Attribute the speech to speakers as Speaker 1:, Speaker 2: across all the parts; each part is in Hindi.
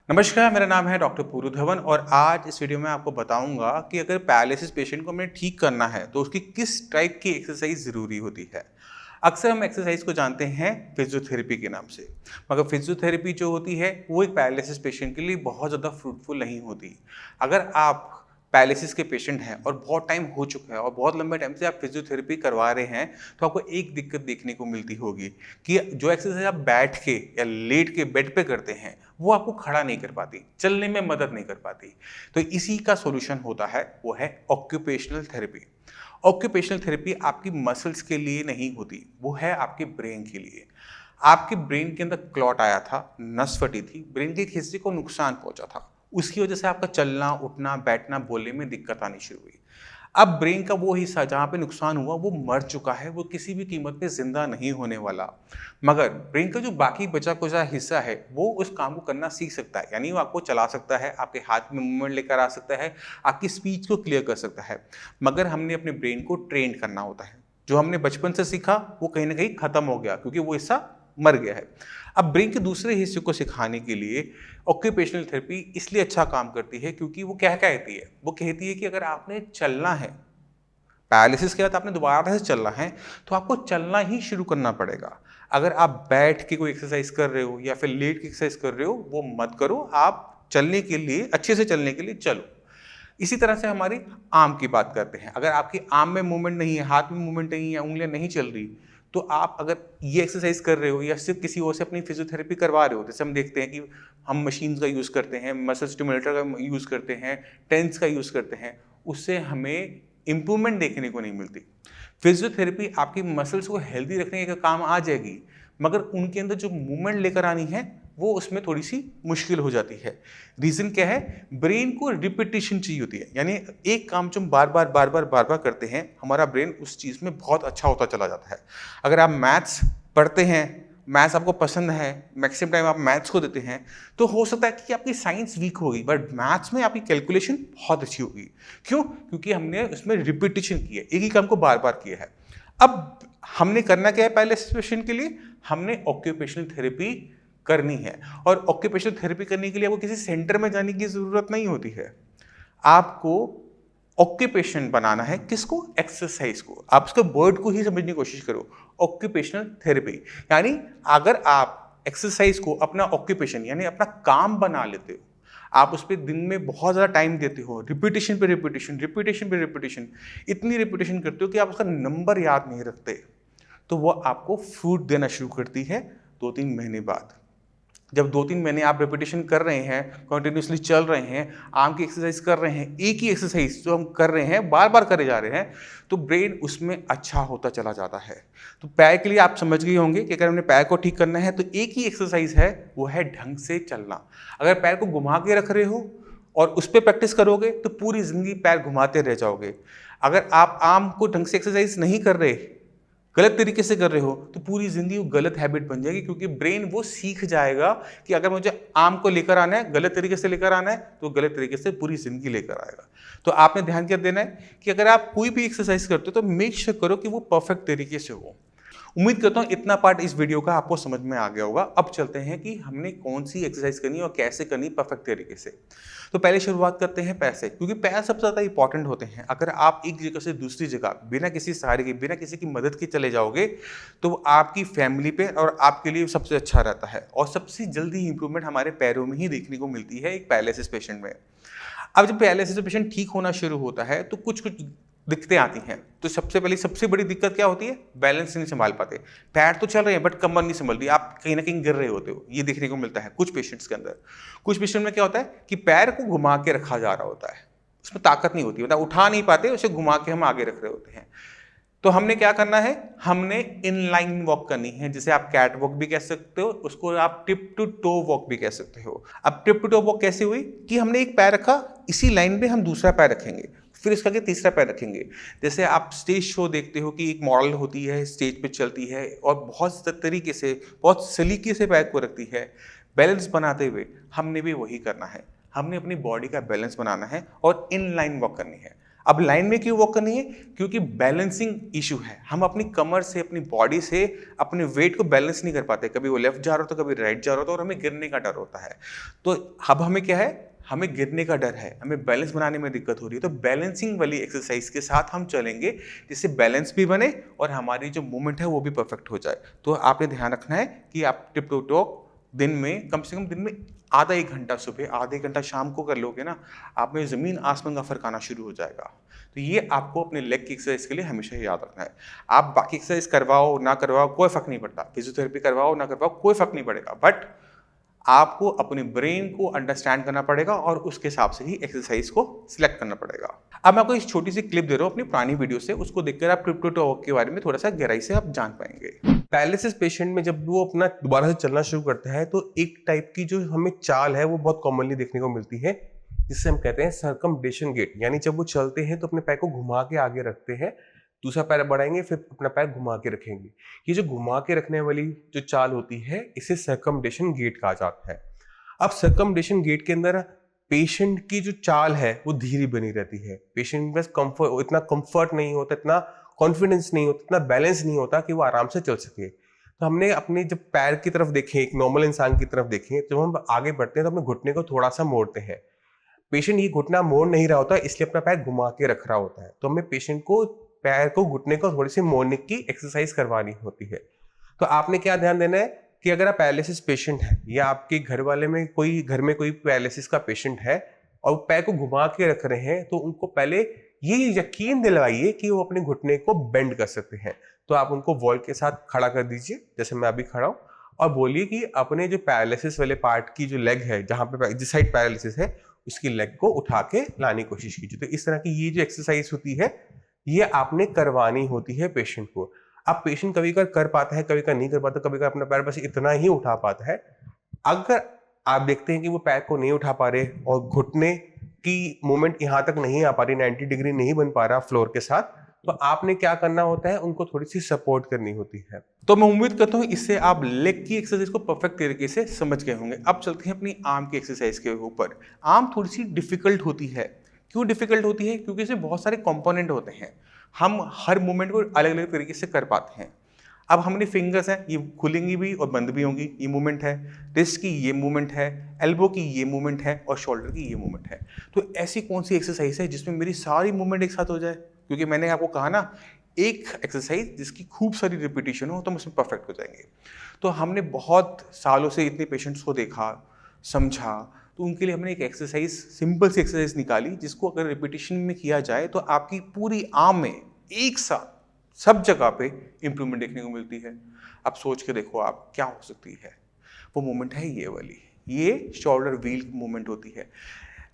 Speaker 1: नमस्कार, मेरा नाम है डॉक्टर पूरू धवन और आज इस वीडियो में आपको बताऊंगा कि अगर पैरालिसिस पेशेंट को हमें ठीक करना है तो उसकी किस टाइप की एक्सरसाइज ज़रूरी होती है। अक्सर हम एक्सरसाइज को जानते हैं फिजियोथेरेपी के नाम से, मगर फिजियोथेरेपी जो होती है वो एक पैरालिसिस पेशेंट के लिए बहुत ज़्यादा फ्रूटफुल नहीं होती। अगर आप पैरालिसिस के पेशेंट हैं और बहुत टाइम हो चुका है और बहुत लंबे टाइम से आप फिजियोथेरेपी करवा रहे हैं, तो आपको एक दिक्कत देखने को मिलती होगी कि जो एक्सरसाइज आप बैठ के या लेट के बेड पे करते हैं वो आपको खड़ा नहीं कर पाती, चलने में मदद नहीं कर पाती। तो इसी का सॉल्यूशन होता है, वो है ऑक्यूपेशनल थेरेपी। ऑक्यूपेशनल थेरेपी आपकी मसल्स के लिए नहीं होती, वो है आपके ब्रेन के लिए। आपके ब्रेन के अंदर क्लॉट आया था, नस फटी थी, ब्रेन के एक हिस्से को नुकसान पहुंचा था, उसकी वजह से आपका चलना उठना बैठना बोलने में दिक्कत आनी शुरू हुई। अब ब्रेन का वो हिस्सा जहाँ पे नुकसान हुआ वो मर चुका है, वो किसी भी कीमत पे जिंदा नहीं होने वाला। मगर ब्रेन का जो बाकी बचा कुचा हिस्सा है वो उस काम को करना सीख सकता है, यानी वो आपको चला सकता है, आपके हाथ में मूवमेंट लेकर आ सकता है, आपकी स्पीच को क्लियर कर सकता है। मगर हमने अपने ब्रेन को ट्रेन करना होता है। जो हमने बचपन से सीखा वो कहीं ना कहीं खत्म हो गया क्योंकि वो हिस्सा मर गया है। अब ब्रेन के दूसरे हिस्से को सिखाने के लिए ऑक्यूपेशनल थेरेपी इसलिए अच्छा काम करती है क्योंकि वो क्या कहती है, वो कहती है कि अगर आपने चलना है, पैरालिसिस के बाद आपने दोबारा से चलना है, तो आपको चलना ही शुरू करना पड़ेगा। अगर आप बैठ के कोई एक्सरसाइज कर रहे हो या फिर लेट के एक्सरसाइज कर रहे हो, वो मत करो। आप चलने के लिए, अच्छे से चलने के लिए चलो। इसी तरह से हमारी आर्म की बात करते हैं। अगर आपकी आर्म में मूवमेंट नहीं है, हाथ में मूवमेंट नहीं है, उंगलियां नहीं चल रही, तो आप अगर ये एक्सरसाइज कर रहे हो या सिर्फ किसी और से अपनी फिजियोथेरेपी करवा रहे हो, जैसे हम देखते हैं कि हम मशीन का यूज़ करते हैं, मसल स्टिमुलेटर का यूज़ करते हैं, टेंस का यूज़ करते हैं, उससे हमें इंप्रूवमेंट देखने को नहीं मिलती। फिजियोथेरेपी आपकी मसल्स को हेल्दी रखने का काम आ जाएगी, मगर उनके अंदर जो मूवमेंट लेकर आनी है वो उसमें थोड़ी सी मुश्किल हो जाती है। रीज़न क्या है? ब्रेन को रिपीटिशन चाहिए होती है, यानी एक काम जो हम बार बार करते हैं, हमारा ब्रेन उस चीज़ में बहुत अच्छा होता चला जाता है। अगर आप मैथ्स पढ़ते हैं, मैथ्स आपको पसंद है, मैक्सिमम टाइम आप मैथ्स को देते हैं, तो हो सकता है कि आपकी साइंस वीक होगी बट मैथ्स में आपकी कैलकुलेशन बहुत अच्छी होगी। क्यों? क्योंकि हमने उसमें रिपीटिशन की है, एक ही काम को बार बार किया है। अब हमने करना क्या है? पहले सिचुएशन के लिए हमने ऑक्यूपेशनल थेरेपी करनी है, और ऑक्यूपेशनल थेरेपी करने के लिए आपको किसी सेंटर में जाने की ज़रूरत नहीं होती है। आपको ऑक्यूपेशन बनाना है, किसको? एक्सरसाइज को। आप उसके वर्ड को ही समझने की कोशिश करो, ऑक्यूपेशनल थेरेपी। यानी अगर आप एक्सरसाइज को अपना ऑक्यूपेशन यानी अपना काम बना लेते हो, आप उस पर दिन में बहुत ज़्यादा टाइम देते हो, रिपीटेशन पे रिपीटेशन, रिपीटेशन पे रिपीटेशन, इतनी रिपीटेशन करते हो कि आप उसका नंबर याद नहीं रखते, तो वो आपको फ्रूट देना शुरू करती है 2-3 महीने बाद। जब 2-3 महीने आप रिपीटेशन कर रहे हैं, कंटिन्यूसली चल रहे हैं, आर्म की एक्सरसाइज कर रहे हैं, एक ही एक्सरसाइज जो हम कर रहे हैं बार बार करे जा रहे हैं, तो ब्रेन उसमें अच्छा होता चला जाता है। तो पैर के लिए आप समझ गए होंगे कि अगर हमने पैर को ठीक करना है तो एक ही एक्सरसाइज है, वो है ढंग से चलना। अगर पैर को घुमा के रख रहे हो और उस पर प्रैक्टिस करोगे तो पूरी जिंदगी पैर घुमाते रह जाओगे। अगर आप आर्म को ढंग से एक्सरसाइज नहीं कर रहे, गलत तरीके से कर रहे हो, तो पूरी जिंदगी वो गलत हैबिट बन जाएगी, क्योंकि ब्रेन वो सीख जाएगा कि अगर मुझे आर्म को लेकर आना है, गलत तरीके से लेकर आना है, तो गलत तरीके से पूरी जिंदगी लेकर आएगा। तो आपने ध्यान क्या देना है कि अगर आप कोई भी एक्सरसाइज करते हो तो मेक श्योर करो कि वो परफेक्ट तरीके से हो। उम्मीद करता हूँ इतना पार्ट इस वीडियो का आपको समझ में आ गया होगा। अब चलते हैं कि हमने कौन सी एक्सरसाइज करनी है और कैसे करनी परफेक्ट तरीके से। तो पहले शुरुआत करते हैं पैर से, क्योंकि पैर सबसे ज़्यादा इंपॉर्टेंट होते हैं। अगर आप एक जगह से दूसरी जगह बिना किसी सहारे के, बिना किसी की मदद के चले जाओगे, तो आपकी फैमिली पे और आपके लिए सबसे अच्छा रहता है, और सबसे जल्दी इंप्रूवमेंट हमारे पैरों में ही देखने को मिलती है एक पैरालिसिस पेशेंट में। अब जब पैरालिसिस पेशेंट ठीक होना शुरू होता है तो कुछ कुछ दिक्कतें आती हैं। तो सबसे पहले सबसे बड़ी दिक्कत क्या होती है? बैलेंस नहीं संभाल पाते। पैर तो चल रहे हैं बट कमर नहीं संभल रही, आप कहीं ना कहीं गिर रहे होते हो, ये देखने को मिलता है कुछ पेशेंट्स के अंदर। कुछ पेशेंट में क्या होता है कि पैर को घुमा के रखा जा रहा होता है, उसमें ताकत नहीं होती, मतलब उठा नहीं पाते, उसे घुमा के हम आगे रख रहे होते हैं। तो हमने क्या करना है? हमने इनलाइन वॉक करनी है, जिसे आप कैट वॉक भी कह सकते हो, उसको आप टिप टू टो वॉक भी कह सकते हो। अब टिप टू टो वॉक कैसे हुई कि हमने एक पैर रखा, इसी लाइन पे हम दूसरा पैर रखेंगे, फिर इसका के तीसरा पैर रखेंगे। जैसे आप स्टेज शो देखते हो कि एक मॉडल होती है, स्टेज पे चलती है और बहुत तरीके से, बहुत सलीके से पैर को रखती है बैलेंस बनाते हुए। हमने भी वही करना है, हमने अपनी बॉडी का बैलेंस बनाना है और इनलाइन वॉक करनी है। अब लाइन में क्यों वॉक करनी है? क्योंकि बैलेंसिंग इशू है। हम अपनी कमर से, अपनी बॉडी से अपने वेट को बैलेंस नहीं कर पाते। कभी वो लेफ्ट जा रहा होता, कभी राइट जा रहा होता, और हमें गिरने का डर होता है। तो अब हमें क्या है, हमें गिरने का डर है, हमें बैलेंस बनाने में दिक्कत हो रही है। तो बैलेंसिंग वाली एक्सरसाइज के साथ हम चलेंगे, जिससे बैलेंस भी बने और हमारी जो मूवमेंट है वो भी परफेक्ट हो जाए। तो आपने ध्यान रखना है कि आप टिप टू टॉक दिन में कम से कम दिन में आधा एक घंटा सुबह, आधा एक घंटा शाम को कर लोगे ना, आप में ज़मीन आसमान का फर्क आना शुरू हो जाएगा। तो ये आपको अपने लेग की एक्सरसाइज के लिए हमेशा याद रखना है। आप बाकी एक्सरसाइज करवाओ ना करवाओ कोई फर्क नहीं पड़ता, फिजियोथेरेपी करवाओ ना करवाओ कोई फर्क नहीं पड़ेगा, बट आपको अपने ब्रेन को अंडरस्टैंड करना पड़ेगा और उसके हिसाब से ही एक्सरसाइज को सिलेक्ट करना पड़ेगा। अब मैं आपको एक छोटी सी क्लिप दे रहा हूँ अपनी पुरानी वीडियो से, उसको देखकर आप टिप टू टॉक के बारे में थोड़ा सा गहराई से आप जान पाएंगे।
Speaker 2: पैरालिसिस पेशेंट में जब वो अपना दोबारा से चलना शुरू करता है तो एक टाइप की जो हमें चाल है वो बहुत कॉमनली देखने को मिलती है, जिससे हम कहते हैं सर्कमडेशन गेट। यानी जब वो चलते हैं तो अपने पैर को घुमा के आगे रखते हैं, दूसरा पैर बढ़ाएंगे, फिर अपना पैर घुमा के रखेंगे। ये जो घुमा के रखने वाली जो चाल होती है इसे सर्कमडेशन गेट कहा जाता है। अब सर्कमडेशन गेट के अंदर पेशेंट की जो चाल है वो धीरे बनी रहती है। पेशेंट के पास कंफर्ट, इतना कंफर्ट नहीं होता, इतना कॉन्फिडेंस नहीं होता, इतना बैलेंस नहीं होता कि वो आराम से चल सके। तो हमने अपने जब पैर की तरफ देखें, एक नॉर्मल इंसान की तरफ देखें, जब हम आगे बढ़ते हैं तो अपने घुटने को थोड़ा सा मोड़ते हैं। पेशेंट ये घुटना मोड़ नहीं रहा होता, इसलिए अपना पैर घुमा के रख रहा होता है। तो हमें पेशेंट को पैर को, घुटने को थोड़ी सी मोड़ने की एक्सरसाइज करवानी होती है। तो आपने क्या ध्यान देना है कि अगर आप पैरालिसिस पेशेंट है या आपके घर वाले में कोई, घर में कोई पैरालिसिस का पेशेंट है और पैर को घुमा के रख रहे हैं, तो उनको पहले ये यकीन दिलवाइए कि वो अपने घुटने को बेंड कर सकते हैं। तो आप उनको वॉल के साथ खड़ा कर दीजिए, जैसे मैं अभी खड़ा हूं, और बोलिए कि अपने जो पैरालिसिस वाले पार्ट की जो लेग है, जहां पे जिस साइड पैरालिसिस है, उसकी लेग को उठा के लाने की कोशिश कीजिए। तो इस तरह की ये जो एक्सरसाइज होती है ये आपने करवानी होती है पेशेंट को। अब पेशेंट कभी कभी कर पाता है, कभी कभी नहीं कर पाता, कभी कभी अपना पैर बस इतना ही उठा पाता है। अगर आप देखते हैं कि वो पैर को नहीं उठा पा रहे और घुटने की मूवमेंट यहाँ तक नहीं आ पा रही, 90 डिग्री नहीं बन पा रहा फ्लोर के साथ, तो आपने क्या करना होता है, उनको थोड़ी सी सपोर्ट करनी होती है।
Speaker 1: तो मैं उम्मीद करता हूँ इससे आप लेग की एक्सरसाइज को परफेक्ट तरीके से समझ गए होंगे। अब चलते हैं अपनी आर्म की एक्सरसाइज के ऊपर। आर्म थोड़ी सी डिफिकल्ट होती है। क्यों डिफिकल्ट होती है? क्योंकि इसमें बहुत सारे कंपोनेंट होते हैं, हम हर मूवमेंट को अलग अलग तरीके से कर पाते हैं। अब हमारी फिंगर्स हैं, ये खुलेंगी भी और बंद भी होंगी, ये मूवमेंट है। रिस्ट की ये मूवमेंट है, एल्बो की ये मूवमेंट है और शोल्डर की ये मूवमेंट है। तो ऐसी कौन सी एक्सरसाइज है जिसमें मेरी सारी मूवमेंट एक साथ हो जाए? क्योंकि मैंने आपको कहा ना, एक एक्सरसाइज जिसकी खूब सारी रिपीटिशन हो तो हम उसमें परफेक्ट हो जाएंगे। तो हमने बहुत सालों से इतने पेशेंट्स को देखा, समझा, तो उनके लिए हमने एक एक्सरसाइज, सिंपल सी एक्सरसाइज निकाली, जिसको अगर रिपीटिशन में किया जाए तो आपकी पूरी आर्म में एक साथ सब जगह पे इंप्रूवमेंट देखने को मिलती है। अब सोच के देखो आप क्या हो सकती है। वो मूवमेंट है ये वाली, ये शोल्डर व्हील मूवमेंट होती है।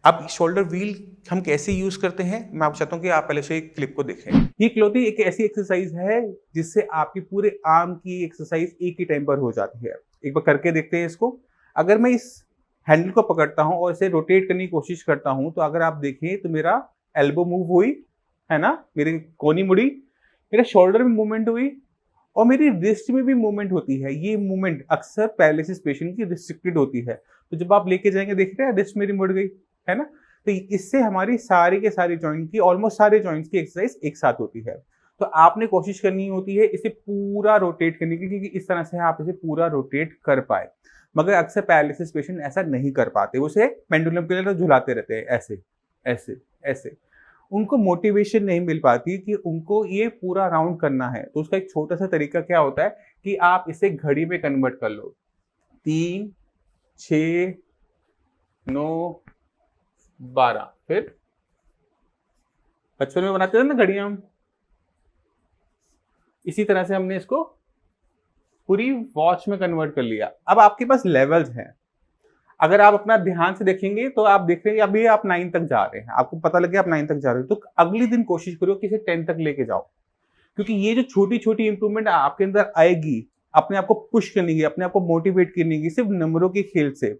Speaker 1: अब शोल्डर व्हील हम कैसे यूज करते हैं, मैं आपको चाहता हूँ कि आप पहले से एक क्लिप को देखें।
Speaker 3: ये इकलौती एक ऐसी एक्सरसाइज है जिससे आपकी पूरे आर्म की एक्सरसाइज एक ही टाइम पर हो जाती है। एक बार करके देखते हैं इसको। अगर मैं इस हैंडल को पकड़ता हूं और इसे रोटेट करने की कोशिश करता हूं, तो अगर आप देखें तो मेरा एल्बो मूव हुई है ना, मेरी कोनी मुड़ी, मेरा शोल्डर में मूवमेंट हुई और मेरी रिस्ट में भी मूवमेंट होती है। ये मूवमेंट अक्सर पैरालिसिस पेशेंट की रिस्ट्रिक्टेड होती है। तो जब आप लेके जाएंगे, देख रहे हैं रिस्ट मेरी मुड़ गई है ना। तो इससे हमारी सारी के सारी जॉइंट की, ऑलमोस्ट सारे जॉइंट्स की एक्सरसाइज एक साथ होती है। तो आपने कोशिश करनी होती है इसे पूरा रोटेट करने की, क्योंकि इस तरह से आप इसे पूरा रोटेट कर पाए। मगर अक्सर पैरालिसिस पेशेंट ऐसा नहीं कर पाते, उसे पेंडुलम के लिए झुलाते रहते हैं, ऐसे ऐसे ऐसे। उनको मोटिवेशन नहीं मिल पाती कि उनको ये पूरा राउंड करना है। तो उसका एक छोटा सा तरीका क्या होता है कि आप इसे घड़ी में कन्वर्ट कर लो। 3, 6, 9, 12। फिर बचपन में बनाते थे ना घड़ियां हम, इसी तरह से हमने इसको पूरी वॉच में कन्वर्ट कर लिया। अब आपके पास लेवल्स हैं। अगर आप अपना ध्यान से देखेंगे तो आप देख रहे हैं अभी आप 9 तक जा रहे हैं, आपको पता लगे आप 9 तक जा रहे हो, तो अगले दिन कोशिश करो कि इसे 10 तक लेके जाओ। क्योंकि ये जो छोटी छोटी इंप्रूवमेंट आपके अंदर आएगी, अपने आप को पुश करने की, अपने आप को मोटिवेट करने की, सिर्फ नंबरों के खेल से,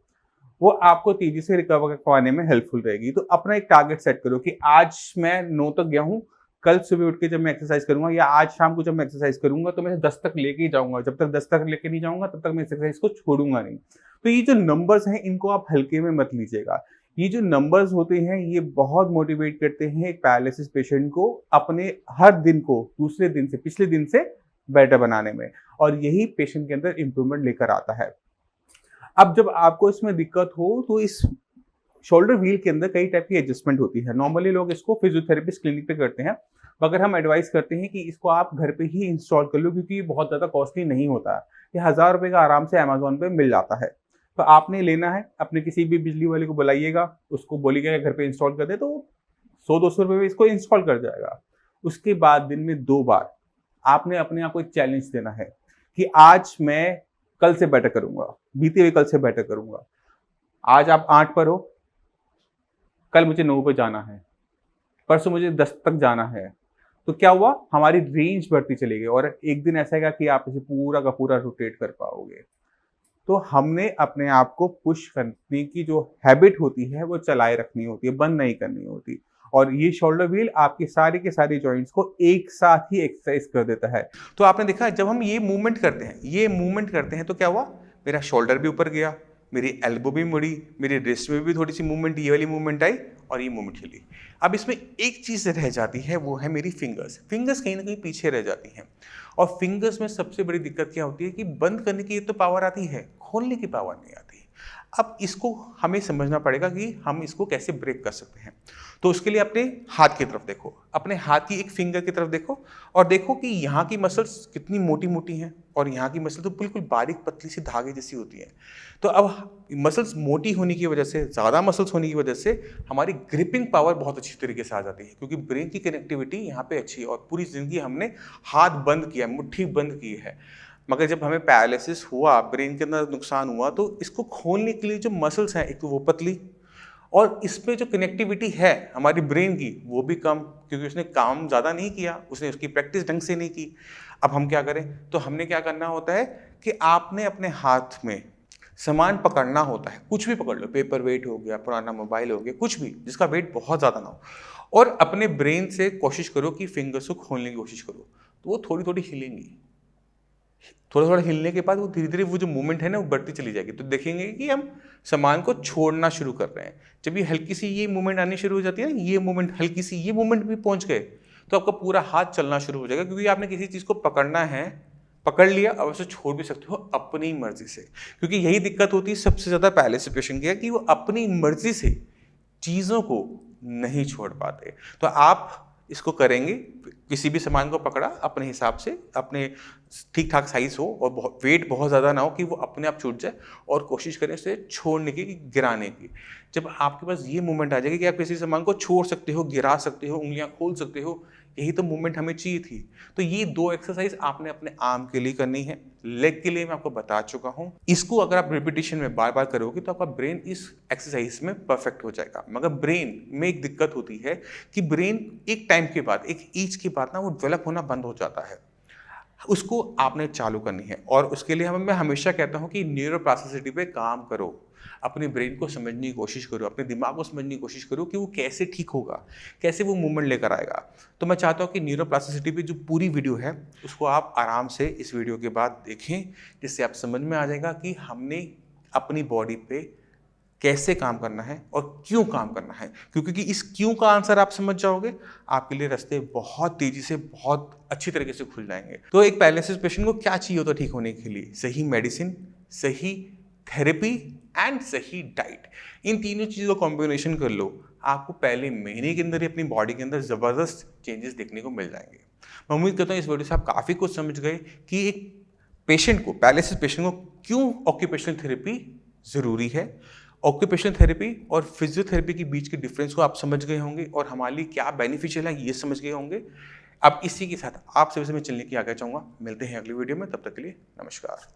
Speaker 3: वो आपको तेजी से रिकवर करवाने में हेल्पफुल रहेगी। तो अपना एक टारगेट सेट करो कि आज मैं 9 तक गया हूँ, कल सुबह उठ के जब मैं एक्सरसाइज करूंगा या आज शाम को जब मैं एक्सरसाइज करूंगा तो मैं 10 तक लेके ही जाऊंगा। जब तक 10 तक लेके नहीं जाऊंगा तब तक मैं एक्सरसाइज को छोड़ूंगा नहीं। तो ये जो नंबर्स हैं इनको आप हल्के में मत लीजिएगा। ये जो नंबर्स होते हैं ये बहुत मोटिवेट करते हैं एक पैरालिसिस पेशेंट को अपने हर दिन को दूसरे दिन से, पिछले दिन से बेटर बनाने में, और यही पेशेंट के अंदर इंप्रूवमेंट लेकर आता है। अब जब आपको इसमें दिक्कत हो तो इस शोल्डर व्हील के अंदर कई टाइप की एडजस्टमेंट होती है। नॉर्मली लोग इसको फिजियोथेरेपिस्ट क्लिनिक पे करते हैं, मगर हम एडवाइस करते हैं कि इसको आप घर पे ही इंस्टॉल कर लो, क्योंकि ये बहुत ज़्यादा कॉस्टली नहीं होता है। ये 1000 रुपये का आराम से अमेजोन पे मिल जाता है। तो आपने लेना है, अपने किसी भी बिजली वाले को बुलाइएगा, उसको बोलिएगा घर पे इंस्टॉल कर दे, तो 100-200 रुपये में इसको इंस्टॉल कर जाएगा। उसके बाद दिन में 2 बार आपने अपने आप को एक चैलेंज देना है कि आज मैं कल से बेटर करूंगा, बीते हुए कल से बेटर करूंगा। आज आप 8 पर हो, कल मुझे 9 पर जाना है, परसों मुझे 10 तक जाना है। तो क्या हुआ, हमारी रेंज बढ़ती चलेगी और एक दिन ऐसा है कि आप इसे पूरा का पूरा रोटेट कर पाओगे। तो हमने अपने आप को पुश करने की जो हैबिट होती है वो चलाए रखनी होती है, बंद नहीं करनी होती। और ये शोल्डर व्हील आपके सारे के सारे जॉइंट्स को एक साथ ही एक्सरसाइज कर देता है।
Speaker 1: तो आपने देखा जब हम ये मूवमेंट करते हैं तो क्या हुआ, मेरा शोल्डर भी ऊपर गया, मेरी एल्बो भी मुड़ी, मेरी रिस्ट में भी थोड़ी सी मूवमेंट, ये वाली मूवमेंट आई और ये मूवमेंट हिली। अब इसमें एक चीज़ रह जाती है, वो है मेरी फिंगर्स कहीं ना कहीं पीछे रह जाती हैं। और फिंगर्स में सबसे बड़ी दिक्कत क्या होती है कि बंद करने की तो पावर आती है, खोलने की पावर नहीं आती। अब इसको हमें समझना पड़ेगा कि हम इसको कैसे ब्रेक कर सकते हैं। तो उसके लिए अपने हाथ की तरफ देखो, अपने हाथ की एक फिंगर की तरफ देखो और देखो कि यहाँ की मसल्स कितनी मोटी मोटी हैं और यहाँ की मसल तो बिल्कुल बारीक पतली सी धागे जैसी होती है। तो अब मसल्स मोटी होने की वजह से, ज़्यादा मसल्स होने की वजह से हमारी ग्रिपिंग पावर बहुत अच्छी तरीके से आ जाती है, क्योंकि ब्रेन की कनेक्टिविटी यहाँ पे अच्छी है और पूरी ज़िंदगी हमने हाथ बंद किया, मुट्ठी बंद की है। मगर जब हमें पैरालिसिस हुआ, ब्रेन के अंदर नुकसान हुआ, तो इसको खोलने के लिए जो मसल्स हैं, एक तो वो पतली और इसमें जो कनेक्टिविटी है हमारी ब्रेन की वो भी कम, क्योंकि उसने काम ज़्यादा नहीं किया, उसने उसकी प्रैक्टिस ढंग से नहीं की। अब हम क्या करें, तो हमने क्या करना होता है कि आपने अपने हाथ में सामान पकड़ना होता है, कुछ भी पकड़ लो, पेपर वेट हो गया, पुराना मोबाइल हो गया, कुछ भी जिसका वेट बहुत ज़्यादा ना हो, और अपने ब्रेन से कोशिश करो कि फिंगर्स को खोलने की कोशिश करो। तो वो थोड़ी थोड़ी हिलेंगी, थोड़ा थोड़ा हिलने के बाद वो धीरे धीरे वो जो मूवमेंट है ना वो बढ़ती चली जाएगी। तो देखेंगे कि हम सामान को छोड़ना शुरू कर रहे हैं। जब ये हल्की सी ये मूवमेंट आनी शुरू हो जाती है ना, ये मूवमेंट, हल्की सी ये मूवमेंट भी पहुंच गए, तो आपका पूरा हाथ चलना शुरू हो जाएगा, क्योंकि आपने किसी चीज़ को पकड़ना है, पकड़ लिया, अब उसे छोड़ भी सकते हो अपनी मर्जी से। क्योंकि यही दिक्कत होती है सबसे ज़्यादा पैरालिसिस पेशेंट की, है कि वो अपनी मर्जी से चीज़ों को नहीं छोड़ पाते। तो आप इसको करेंगे, किसी भी सामान को पकड़ा अपने हिसाब से, अपने ठीक ठाक साइज हो और वेट बहुत ज़्यादा ना हो कि वो अपने आप छूट जाए, और कोशिश करें उसे छोड़ने की, गिराने की। जब आपके पास ये मूवमेंट आ जाएगी कि आप किसी सामान को छोड़ सकते हो, गिरा सकते हो, उंगलियां खोल सकते हो, यही तो मूवमेंट हमें चाहिए थी। तो ये 2 एक्सरसाइज आपने अपने आर्म के लिए करनी है। लेग के लिए मैं आपको बता चुका हूँ। इसको अगर आप रिपीटिशन में बार बार करोगे तो आपका ब्रेन इस एक्सरसाइज में परफेक्ट हो जाएगा। मगर ब्रेन में एक दिक्कत होती है कि ब्रेन एक टाइम के बाद, एक एज के बाद ना वो डेवलप होना बंद हो जाता है। उसको आपने चालू करनी है, और उसके लिए मैं हमेशा कहता हूँ कि न्यूरोप्लास्टिसिटी पे काम करो, अपने ब्रेन को समझने की कोशिश करो, अपने दिमाग को समझने की कोशिश करो कि वो कैसे ठीक होगा, कैसे वो मूवमेंट लेकर आएगा। तो मैं चाहता हूँ कि न्यूरोप्लास्टिसिटी पे जो पूरी वीडियो है उसको आप आराम से इस वीडियो के बाद देखें, जिससे आप समझ में आ जाएगा कि हमने अपनी बॉडी पे कैसे काम करना है और क्यों काम करना है। क्योंकि इस क्यों का आंसर आप समझ जाओगे, आपके लिए रास्ते बहुत तेजी से, बहुत अच्छी तरीके से खुल जाएंगे। तो एक पैरालिसिस पेशेंट को क्या चाहिए होता है ठीक होने के लिए? सही मेडिसिन, सही थेरेपी एंड सही डाइट। इन तीनों चीज़ों का कॉम्बिनेशन कर लो, आपको पहले महीने के अंदर ही अपनी बॉडी के अंदर ज़बरदस्त चेंजेस देखने को मिल जाएंगे। मैं उम्मीद करता हूँ इस वीडियो से आप काफ़ी कुछ समझ गए कि एक पेशेंट को, पैरालिसिस पेशेंट को क्यों ऑक्यूपेशनल थेरेपी ज़रूरी है, ऑक्यूपेशनल थेरेपी और फिजियोथेरेपी के बीच के डिफरेंस को आप समझ गए होंगे, और हमारे लिए क्या बेनिफिशियल है ये समझ गए होंगे। अब इसी के साथ आप सभी से मैं चलने की आगे चाहूँगा। मिलते हैं अगली वीडियो में, तब तक के लिए नमस्कार।